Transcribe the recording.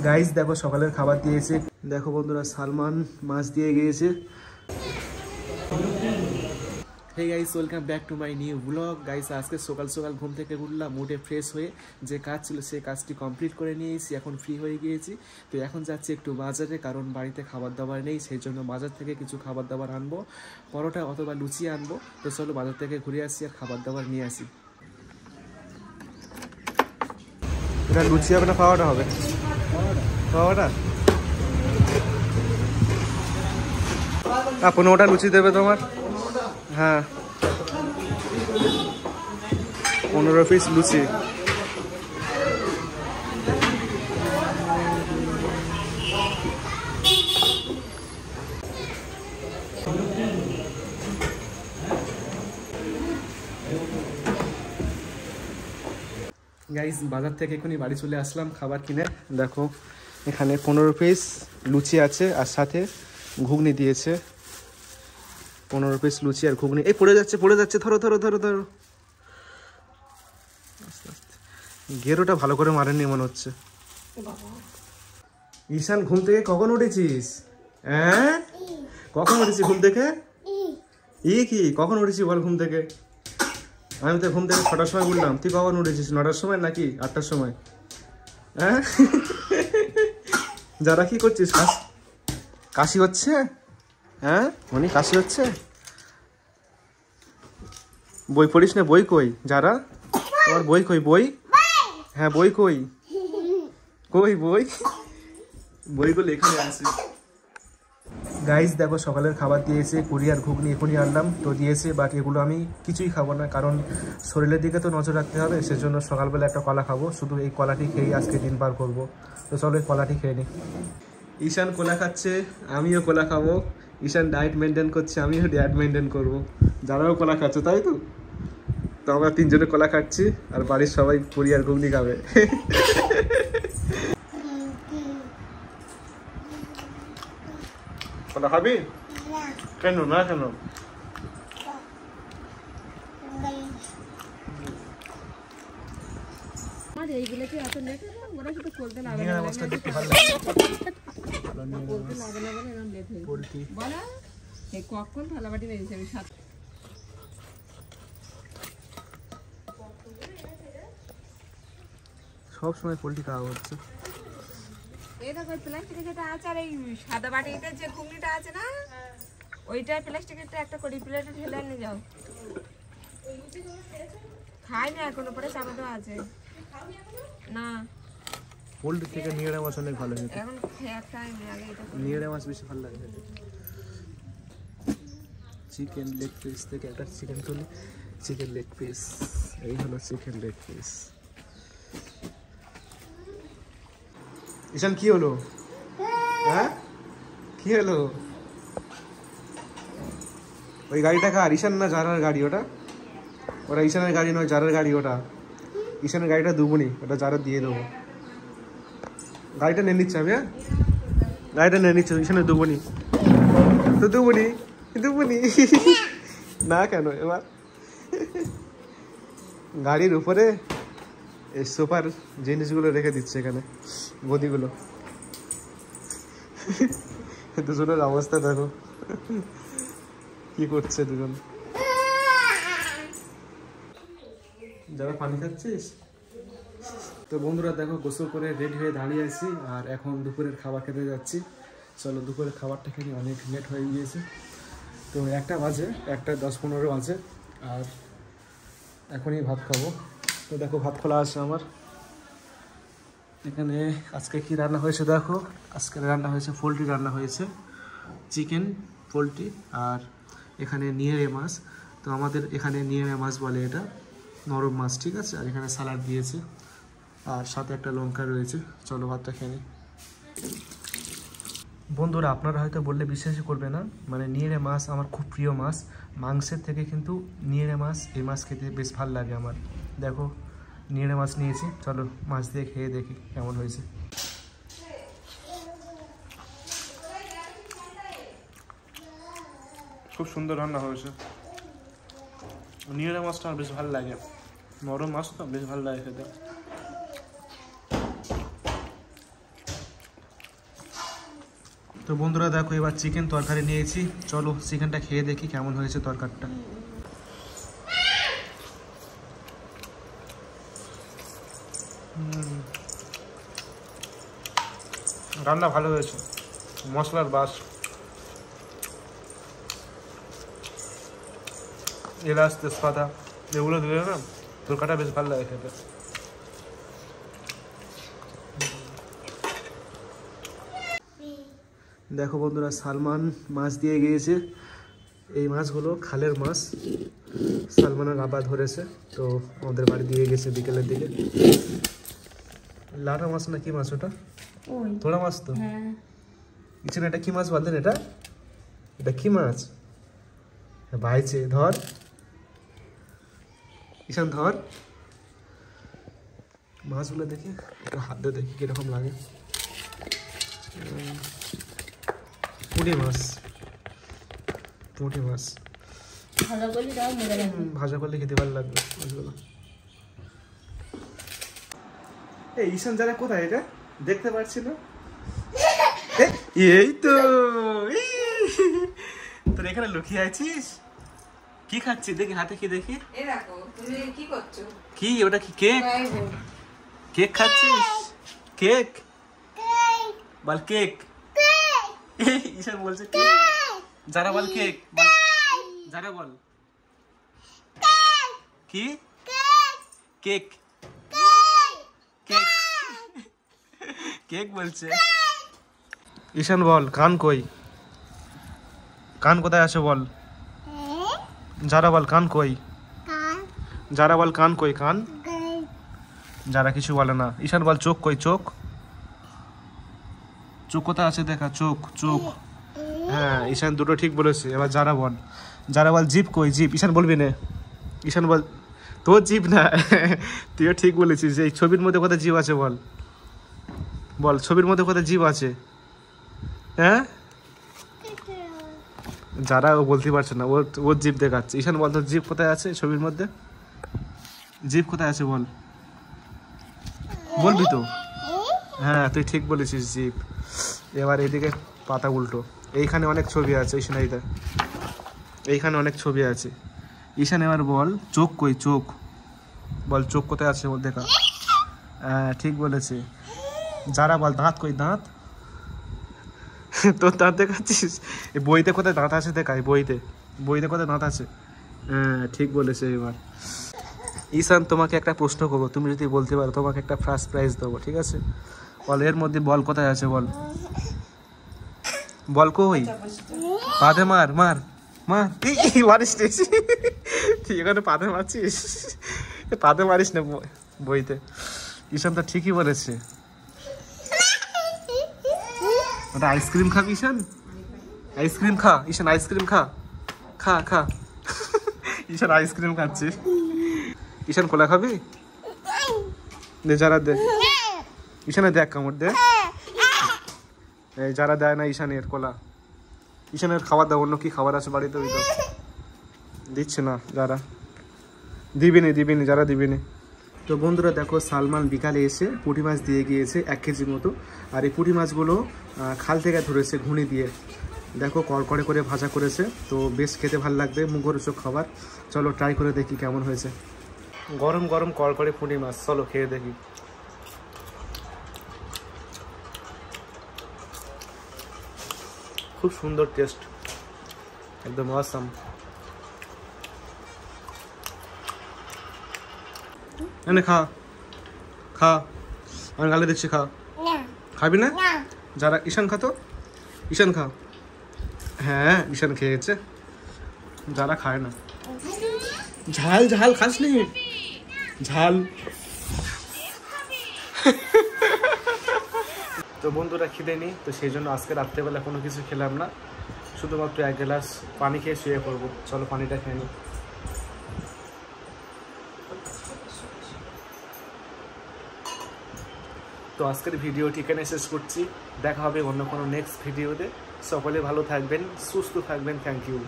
Guys দেখো সকালের খাবার দিয়েছে, দেখো বন্ধুরা সালমান মাছ দিয়ে গিয়েছে। Hey guys, welcome back to my new blog. Guys আজকে সকাল সকাল ঘুম থেকে উঠলাম, মুডে ফ্রেশ হয়ে যে কাজ ছিল সেই কাজটি কমপ্লিট করে নিয়েছি, এখন ফ্রি হয়ে গিয়েছি। তো এখন যাচ্ছি একটু বাজারে, কারণ বাড়িতে খাবার দাবার নেই, সেই জন্য বাজার থেকে কিছু খাবার দাবার আনবো, পরোটা অথবা লুচি আনবো। তো চলো বাজার থেকে ঘুরে আসি আর খাবার দাবার নিয়ে আসি। এটা লুচি হবে না পাওয়াটা হবে? পাওয়াটা 15টা লুচি দেবে তোমার? হ্যাঁ 15 পিস লুচি। গাইস বাজার থেকে এখনই বাড়ি চলে আসলাম খাবার কিনে। দেখো এখানে 15 পিস লুচি আছে আর সাথে ঘুগনি দিয়েছে। 15 পিস লুচি আর ঘুগনি। এই পড়ে যাচ্ছে ধরো ধরো ধরো ধরো। আস্তে আস্তে, গেরোটা ভালো করে মারেননি মনে হচ্ছে। ঈশান ঘুম থেকে কখন উঠেছিস? হ্যাঁ কখন উঠেছিস ঘুম থেকে? কি কখন উঠেছিস বল ঘুম থেকে? আমি তো ঘুম থেকে 6টার সময় উঠলাম। তুই কখন উঠেছিস? 9টার সময় নাকি 8টার সময়? হ্যাঁ যারা কি করছিস? কাশি হচ্ছে? হ্যাঁ মনি কাশি হচ্ছে? বই পড়িস না? বই কই যারা? তোমার বই কই? বই হ্যাঁ বই কই? কই বই? বইগুলো এখানে আছে। গাইস দেখো সকালের খাবার দিয়েছে, পুরি আর ঘুগনি এখনই আনলাম তো দিয়েছে, বাট এগুলো আমি কিছুই খাবো না, কারণ শরীরের দিকে তো নজর রাখতে হবে। সেজন্য সকালবেলা একটা কলা খাবো, শুধু এই কলাটি খেয়েই আজকে দিন পার করবো। তো চলো এই কলাটি খেয়ে নিই। ঈশান কলা খাচ্ছে, আমিও কলা খাবো। ঈশান ডায়েট মেনটেন করছে, আমিও ডায়েট মেনটেন করবো। যারাও কলা খাচ্ছে তাই তো। তো আমরা 3 জনে কলা খাচ্ছি আর বাড়ির সবাই পুরি আর ঘুগনি খাবে। কলা খাবি? কেন না কেন? কখন থালাবাটি বেরিয়েছে? সব সময় পোল্ট্রি খাওয়া হচ্ছে। এই দেখো প্লাস্টিকের যেটা আছে আর এই সাদা বাটিতে যে ঘুগনিটা আছে না, ওইটা প্লাস্টিকেরটা একটা করে প্লেটে ঢেলে নিয়ে যাও। খাই না এখনো, পরে চাপাতে আছে না। পোল্ট্রি থেকে নিয়েড়া মাছ অনেক ভালো খেতে। এখন খাই না, আগে এটা নিয়েড়া মাছ বেশি ভালো লাগে খেতে। চিকেন লেগ পিস থেকে একটা চিকেন তুলি, চিকেন লেগ পিস। এই হলো চিকেন লেগ পিস। ঈশান কি হলো? হ্যাঁ কি হলো? ওই গাড়িটা কার? ঈশান না যারার গাড়ি ওটা? ওটা ঈশানের গাড়ি নয়, যারার গাড়ি ওটা। ঈশানের গাড়িটা দুবনি, ওটা যারা দিয়ে দেবো। গাড়িটা নিয়ে নিচ্ছে আমি। হ্যাঁ গাড়িটা নিয়ে নিচ্ছে, ঈশানের দুবনি তো। দুবনি দুবনি না কেন এবার? গাড়ির উপরে এই সোফার জিনিসগুলো রেখে দিচ্ছে এখানে, গদিগুলো। দুজনের অবস্থা দেখো কি করছে দুজন। যারা পানি খাচ্ছিস? তো বন্ধুরা দেখো গোসল করে রেডি হয়ে দাঁড়িয়ে আছি আর এখন দুপুরের খাবার খেতে যাচ্ছি। চলো দুপুরের খাবারটা খেয়ে অনেক লেট হয়ে গিয়েছে। তো 1টা বাজে, 1টা 10-15 বাজে আর এখনই ভাত খাবো। তো দেখো ভাত খোলা আছে আমার এখানে। আজকে কি রান্না হয়েছে দেখো, আজকে রান্না হয়েছে পোলট্রি, রান্না হয়েছে চিকেন, পোলট্রি আর এখানে নিয়েড়ে মাছ। তো আমাদের এখানে নিয়েড়ে মাছ বলে, এটা নরম মাছ, ঠিক আছে। আর এখানে স্যালাড দিয়েছে আর সাথে একটা লঙ্কা রয়েছে। চলো ভাতটা খেয়ে নিই। বন্ধুরা আপনারা হয়তো বললে বিশ্বাসই করবে না, মানে নিয়েড়ে মাছ আমার খুব প্রিয় মাছ। মাংসের থেকে কিন্তু নিয়েড়ে মাছ, এই মাছ খেতে বেশ ভালো লাগে আমার। দেখো নিয়েড়ে মাছ নিয়েছি, চলো মাছ দিয়ে খেয়ে দেখি কেমন হয়েছে। খুব সুন্দর রান্না হয়েছে। নিয়েড়ে মাছটা আমার বেশ ভালো লাগে, নরম মাছ তো বেশ ভালো লাগে খেতে। তো বন্ধুরা দেখো এবার চিকেন তরকারি নিয়েছি, চলো চিকেনটা খেয়ে দেখি কেমন হয়েছে তরকারিটা। রান্না ভালো হয়েছে, মশলার বাস, এলাচ তেজপাতা এগুলো দিলে না তরকারিটা বেশ ভালো লাগে খেতে। দেখো বন্ধুরা সালমান মাছ দিয়ে গিয়েছে, এই মাছগুলো খালের মাছ, সালমানের বাবা ধরেছে, তো আমাদের বাড়ি দিয়ে গেছে বিকেলের দিকে। লাটা মাছ না কি মাছ ওটা? থোড়া মাছ তো। ইচ্ছেন এটা কি মাছ বলতেন? এটা এটা কি মাছ ভাইছে? ধর ঈশান ধর মাছগুলো দেখি, একটু হাত দিয়ে দেখি কিরকম লাগে। পুঁটি মাছ, পুঁটি মাছ ভাজা করলে খেতে ভালো লাগবে মাছগুলো। এই ঈশান যারা কোথায় এটা দেখতে পাচ্ছি না। এই তো তোর এখানে লুকিয়ে আছিস, কি খাচ্ছিস দেখি, হাতে কি দেখি। কি ওটা? কি কেক? কেক খাচ্ছিস? কেক বল, কেক। ঈশান বলছে যারা বল কেক, যারা বল কি? কেক কেক কেক বলছে। ঈশান বল কান কই? কান কোথায় আছে বল? যারা বল কান কই? যারা বল কান কই? কান যারা কিছু বলে না। ঈশান বল চোখ কই? চোখ, চোখ কোথায় আছে দেখা, চোখ চোখ। হ্যাঁ ঈশান দুটো ঠিক বলেছে। এবার যারা বল, যারা বল জিভ কই? জিভ ঈশান বলবি না। ঈশান বল তোর জিভ না, তুইও ঠিক বলেছিস। এই ছবির মধ্যে কোথায় জিভ আছে বল? বল ছবির মধ্যে কোথায় জিভ আছে? হ্যাঁ যারা ও বলতে পারছে না, ওর জিভ দেখাচ্ছে। ঈশান বল তোর জিভ কোথায় আছে ছবির মধ্যে? জিভ কোথায় আছে বল, বলবি তো? হ্যাঁ তুই ঠিক বলেছিস, জিভ। এবার এইদিকে পাতা উল্টো, এইখানে অনেক ছবি আছে, এইখানে অনেক ছবি আছে। ঈশান এবার বল চোখ কই? চোখ বল, চোখ কোথায় আছে ওর দেখা। হ্যাঁ ঠিক বলেছে। যারা বল দাঁত কই? দাঁত তোর দাঁত দেখাচ্ছিস? এই বইতে কোথায় দাঁত আছে দেখাই, বইতে কোথায় দাঁত আছে। হ্যাঁ ঠিক বলেছে। এবার ঈশান তোমাকে একটা প্রশ্ন করবো, তুমি যদি বলতে পারো তোমাকে একটা ফার্স্ট প্রাইজ দেবো, ঠিক আছে? বল এর মধ্যে বল কোথায় আছে বল, বল কই? পাদে মার মার মার, মারিস তুই এখানে পাদে মারছিস, পাদে মারিস না বইতে। ঈশান তো ঠিকই বলেছে। ওটা আইসক্রিম খাবি ঈশান? আইসক্রিম খা ঈশান, আইসক্রিম খা, খা খা। ঈশান আইসক্রিম খাচ্ছে। ঈশান কোলা খাবি? দে যারা দে, ঈশানে দেখ কামড় দে। এই যারা দেয় না ঈশানের কোলা, ঈশানের খাবার দাও, অন্য কি খাবার আছে বাড়িতে ওই তো দিচ্ছে না। যারা দিবিনি যারা দিবিনি। তো বন্ধুরা দেখো সালমান বিকালে এসে পুঁটি মাছ দিয়ে গিয়েছে 1 কেজির মতো। আর এই পুঁটি মাছগুলো খাল থেকে ধরেছে ঘুনি দিয়ে, দেখো কড়কড়ে করে ভাজা করেছে, তো বেশ খেতে ভালো লাগবে, মুখরোচক খাবার। চলো ট্রাই করে দেখি কেমন হয়েছে। গরম গরম কড়কড়ে পুঁটি মাছ, চলো খেয়ে দেখি। খুব সুন্দর টেস্ট, একদম অসাম। এনে খা খা, আমি গালে দিচ্ছি, খা। খাবি না? যারা ঈশান খা তো, ঈশান খা। হ্যাঁ ঈশান খেয়েছে, যারা খায় না। ঝাল ঝাল খাস নি? ঝাল। তো বন্ধুরা খিদে নেই, তো সেই জন্য আজকে রাত্রেবেলা কোনো কিছু খেলাম না, শুধুমাত্র 1 গ্লাস পানি খেয়ে শুয়ে পড়বো। চলো পানিটা খেয়ে নিই। তো আজকের ভিডিওটি এখানে শেষ করছি, দেখা হবে অন্য কোনো নেক্সট ভিডিওতে। সকলে ভালো থাকবেন, সুস্থ থাকবেন। Thank you.